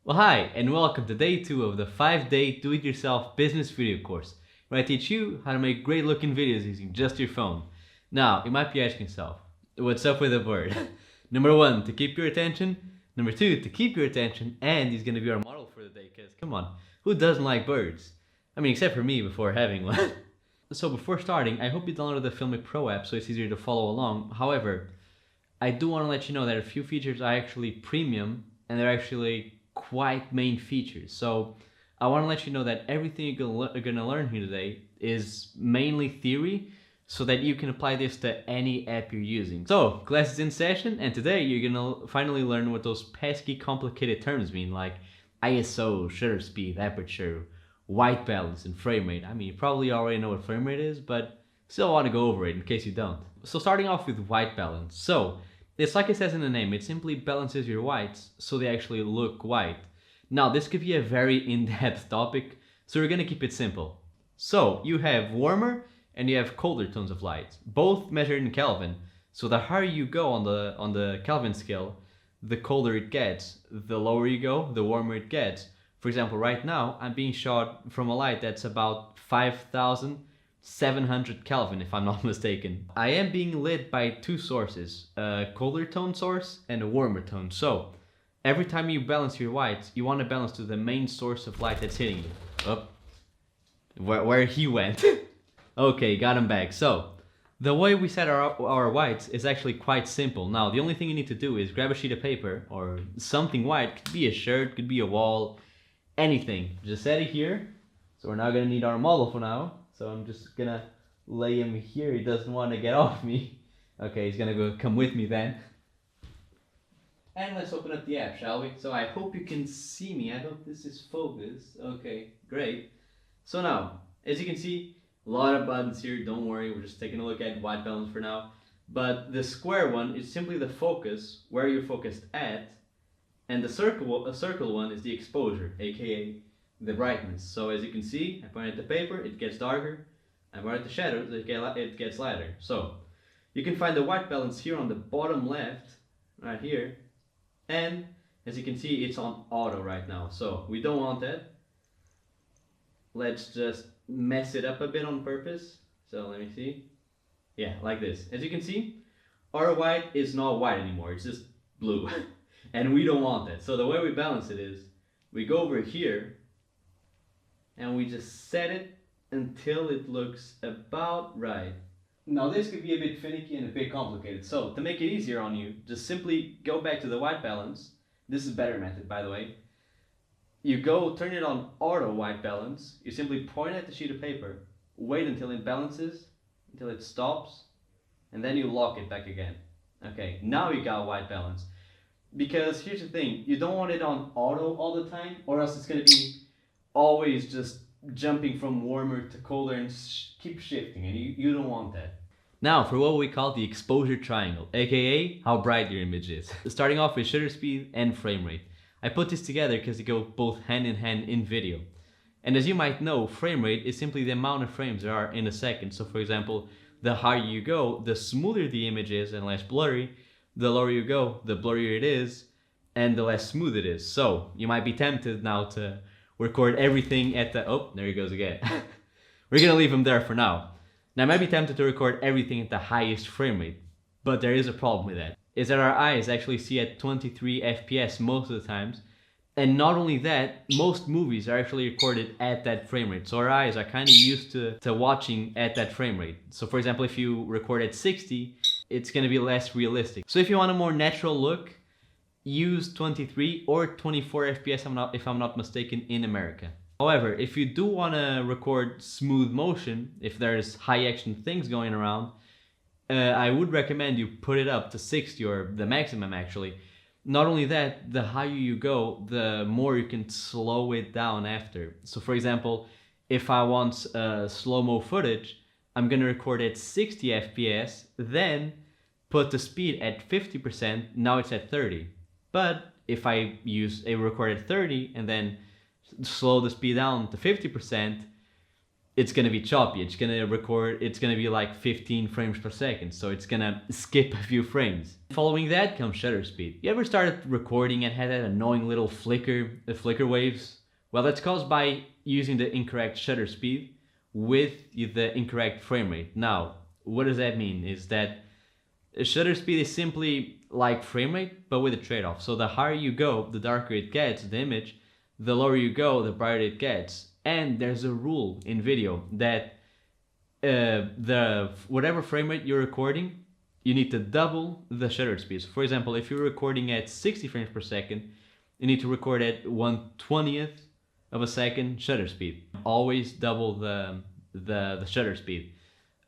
Well, hi, and welcome to day 2 of the 5-day do-it-yourself business video course, where I teach you how to make great-looking videos using just your phone. Now, you might be asking yourself, what's up with a bird? Number 1, to keep your attention. Number 2, to keep your attention, and he's going to be our model for the day, because, come on, who doesn't like birds? I mean, except for me before having one. So before starting, I hope you downloaded the Filmic Pro app so it's easier to follow along. However, I do want to let you know that a few features are actually premium and they're actually quite main features. So I want to let you know that everything you're going to learn here today is mainly theory so that you can apply this to any app you're using. So class is in session, and today you're going to finally learn what those pesky complicated terms mean, like ISO, shutter speed, aperture, white balance, and frame rate. I mean, you probably already know what frame rate is, but still want to go over it in case you don't. So starting off with white balance. So it's like it says in the name, it simply balances your whites so they actually look white. Now this could be a very in-depth topic, so we're gonna keep it simple. So you have warmer and you have colder tones of light, both measured in Kelvin. So the higher you go on the Kelvin scale, the colder it gets. The lower you go, the warmer it gets. For example, right now I'm being shot from a light that's about 5,700 Kelvin, if I'm not mistaken. I am being lit by two sources, a colder tone source and a warmer tone. So every time you balance your whites, you want to balance to the main source of light that's hitting you. Oh, where he went. Okay, got him back. So the way we set our whites is actually quite simple. Now, the only thing you need to do is grab a sheet of paper or something white. Could be a shirt, could be a wall, anything. Just set it here. So we're now gonna need our model for now. So I'm just gonna lay him here. He doesn't want to get off me. Okay, he's gonna go come with me then. And let's open up the app, shall we? So I hope you can see me. I hope this is focused. Okay, great. So now, as you can see, a lot of buttons here. Don't worry, we're just taking a look at white balance for now. But the square one is simply the focus, where you're focused at, and the circle one is the exposure, aka the brightness. So as you can see, I point at the paper, it gets darker. I point at the shadows, it gets lighter. So you can find the white balance here on the bottom left, right here. And as you can see, it's on auto right now. So we don't want that. Let's just mess it up a bit on purpose. So let me see. Yeah, like this. As you can see, our white is not white anymore. It's just blue. And we don't want that. So the way we balance it is we go over here and we just set it until it looks about right. Now this could be a bit finicky and a bit complicated. So to make it easier on you, just simply go back to the white balance. This is a better method, by the way. You go turn it on auto white balance. You simply point at the sheet of paper, wait until it balances, until it stops, and then you lock it back again. Okay, now you got white balance. Because here's the thing, you don't want it on auto all the time, or else it's gonna be always just jumping from warmer to colder and keep shifting, and you don't want that. Now for what we call the exposure triangle, aka how bright your image is. Starting off with shutter speed and frame rate. I put this together because they go both hand in hand in video. And as you might know, frame rate is simply the amount of frames there are in a second. So for example, the higher you go, the smoother the image is and less blurry. The lower you go, the blurrier it is and the less smooth it is. So you might be tempted now to record everything at the, oh, there he goes again. We're gonna leave him there for now. Now I might be tempted to record everything at the highest frame rate, but there is a problem with that. Is that our eyes actually see at 23 FPS most of the times. And not only that, most movies are actually recorded at that frame rate. So our eyes are kind of used to watching at that frame rate. So for example, if you record at 60, it's going to be less realistic. So if you want a more natural look, use 23 or 24 FPS if I'm not mistaken in America. However, if you do want to record smooth motion, if there's high action things going around, I would recommend you put it up to 60 or the maximum actually. Not only that, the higher you go, the more you can slow it down after. So for example, if I want slow-mo footage, I'm gonna record at 60 FPS, then put the speed at 50%, now it's at 30. But if I use a record at 30 and then slow the speed down to 50%, it's gonna be choppy. It's gonna record, it's gonna be like 15 frames per second, so it's gonna skip a few frames. Following that comes shutter speed. You ever started recording and had that annoying little flicker waves? Well, that's caused by using the incorrect shutter speed with the incorrect frame rate. Now, what does that mean? Is that shutter speed is simply like frame rate, but with a trade-off. So the higher you go, the darker it gets, the image. The lower you go, the brighter it gets. And there's a rule in video that whatever frame rate you're recording, you need to double the shutter speed. So for example, if you're recording at 60 frames per second, you need to record at 1/20th of a second shutter speed. Always double the shutter speed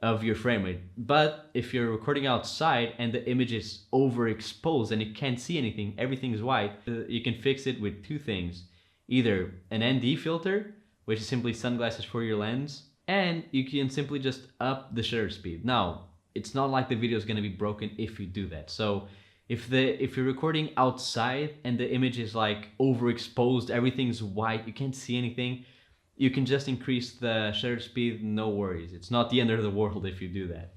of your frame rate. But if you're recording outside and the image is overexposed and you can't see anything, everything's white, you can fix it with two things. Either an ND filter, which is simply sunglasses for your lens, and you can simply just up the shutter speed. Now, it's not like the video is going to be broken if you do that. So if you're recording outside and the image is like overexposed, everything's white, you can't see anything, you can just increase the shutter speed, no worries. It's not the end of the world if you do that.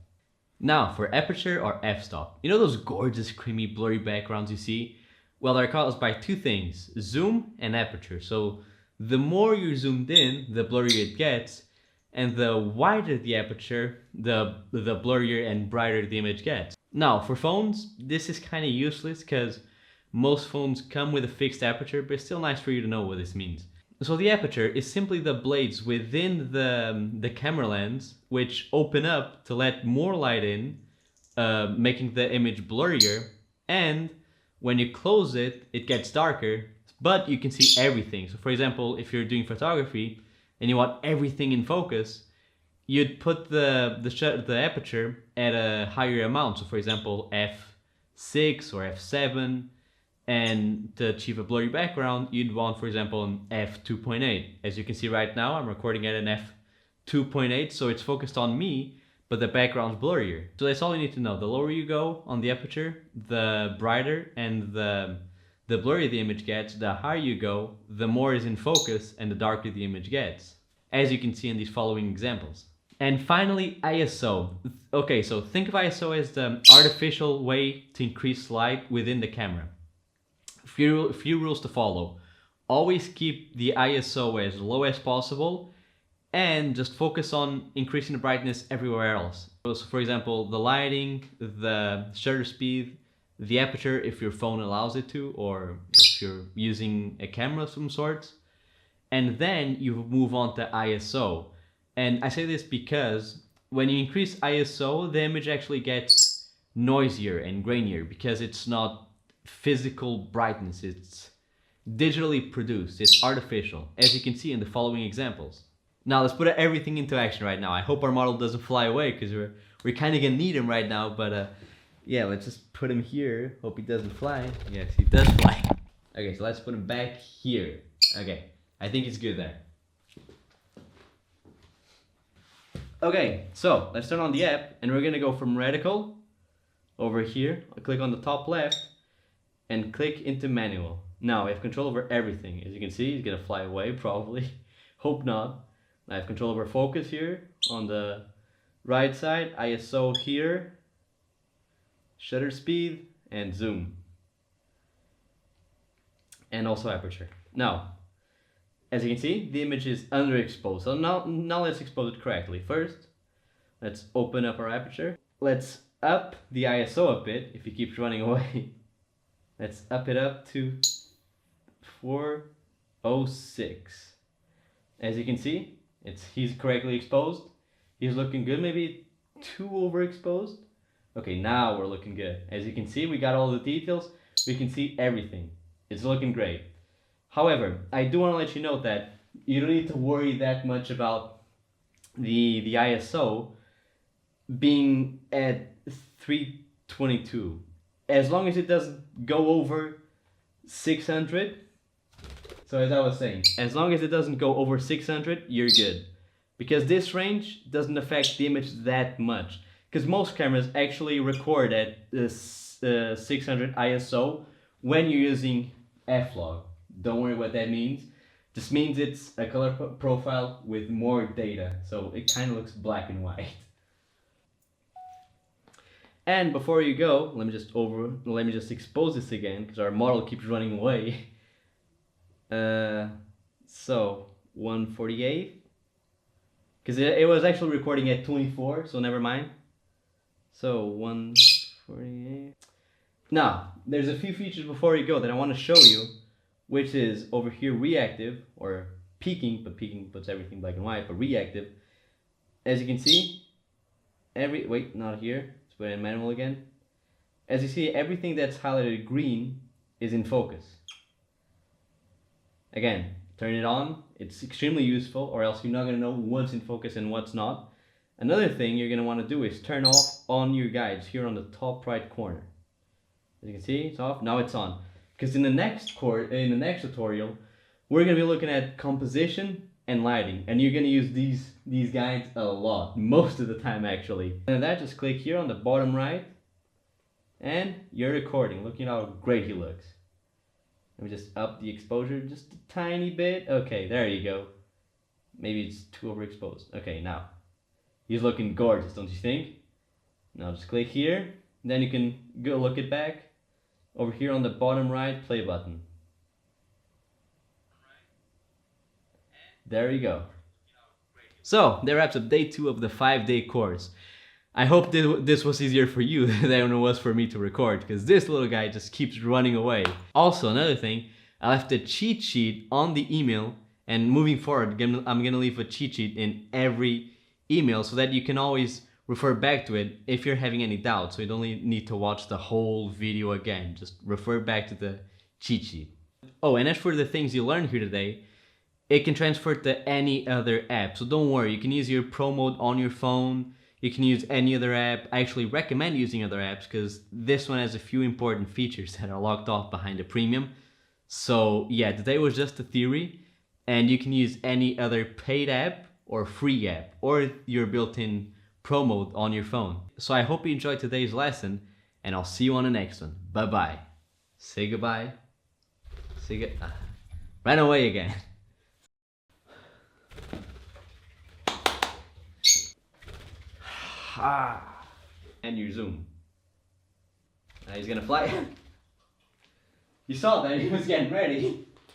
Now, for aperture or f-stop, you know those gorgeous, creamy, blurry backgrounds you see? Well, they're caused by two things, zoom and aperture. So the more you're zoomed in, the blurrier it gets, and the wider the aperture, the blurrier and brighter the image gets. Now, for phones, this is kind of useless because most phones come with a fixed aperture, but it's still nice for you to know what this means. So the aperture is simply the blades within the camera lens which open up to let more light in, making the image blurrier, and when you close it, it gets darker, but you can see everything. So for example, if you're doing photography and you want everything in focus, you'd put the aperture at a higher amount. So for example, f6 or f7, and to achieve a blurry background, you'd want, for example, an f2.8. As you can see right now, I'm recording at an f2.8, so it's focused on me, but the background's blurrier. So that's all you need to know. The lower you go on the aperture, the brighter and the blurrier the image gets. The higher you go, the more is in focus and the darker the image gets, as you can see in these following examples. And finally, ISO. Okay, so think of ISO as the artificial way to increase light within the camera. Few rules to follow. Always keep the ISO as low as possible, and just focus on increasing the brightness everywhere else. So for example, the lighting, the shutter speed, the aperture if your phone allows it to, or if you're using a camera of some sorts, and then you move on to ISO. And I say this because when you increase ISO, the image actually gets noisier and grainier because it's not physical brightness, it's digitally produced, it's artificial, as you can see in the following examples. Now let's put everything into action right now. I hope our model doesn't fly away because we're kind of gonna need him right now, but yeah, let's just put him here. Hope he doesn't fly. Yes, he does fly. Okay, so let's put him back here. Okay, I think he's good there. Okay, so let's turn on the app and we're gonna go from reticle over here. I'll click on the top left and click into manual. Now we have control over everything. As you can see, he's gonna fly away probably. Hope not. I have control over focus here on the right side, ISO here, shutter speed, and zoom. And also aperture. Now, as you can see, the image is underexposed. So now let's expose it correctly. First, let's open up our aperture. Let's up the ISO a bit if he keeps running away. Let's up it up to 406. As you can see, he's correctly exposed. He's looking good, maybe too overexposed. Okay, now we're looking good. As you can see, we got all the details. We can see everything. It's looking great. However, I do want to let you know that you don't need to worry that much about the ISO being at 322. As long as it doesn't go over 600. So as I was saying, as long as it doesn't go over 600, you're good. Because this range doesn't affect the image that much. Because most cameras actually record at 600 ISO when you're using f-log. Don't worry what that means. This means it's a color profile with more data, so it kind of looks black and white. And before you go, let me just expose this again because our model keeps running away. So 148, because it was actually recording at 24, so never mind. So 148. Now there's a few features before you go that I want to show you, which is over here reactive or peaking, but peaking puts everything black and white, but reactive. As you can see, not here. Let's put it in manual again. As you see, everything that's highlighted green is in focus. Again, turn it on. It's extremely useful, or else you're not going to know what's in focus and what's not. Another thing you're going to want to do is turn off on your guides here on the top right corner. As you can see, it's off. Now it's on. Because in the next tutorial, we're going to be looking at composition and lighting, and you're going to use these guides a lot, most of the time actually. And that, just click here on the bottom right, and you're recording. Look at how great he looks. Let me just up the exposure just a tiny bit. Okay, there you go. Maybe it's too overexposed. Okay, now he's looking gorgeous, don't you think? Now just click here, then you can go look it back. Over here on the bottom right, play button. There you go. So, that wraps up day 2 of the 5-day course. I hope this was easier for you than it was for me to record, because this little guy just keeps running away. Also, another thing, I left a cheat sheet on the email, and moving forward, I'm gonna leave a cheat sheet in every email so that you can always refer back to it if you're having any doubts, so you don't need to watch the whole video again. Just refer back to the cheat sheet. Oh, and as for the things you learned here today, it can transfer to any other app, so don't worry. You can use your Pro Mode on your phone, you can use any other app. I actually recommend using other apps because this one has a few important features that are locked off behind the premium. So yeah, today was just a theory, and you can use any other paid app or free app or your built-in Pro Mode on your phone. So I hope you enjoyed today's lesson, and I'll see you on the next one. Bye bye. Say goodbye. Ran away again. And your zoom. Now he's gonna fly. You saw that, he was getting ready.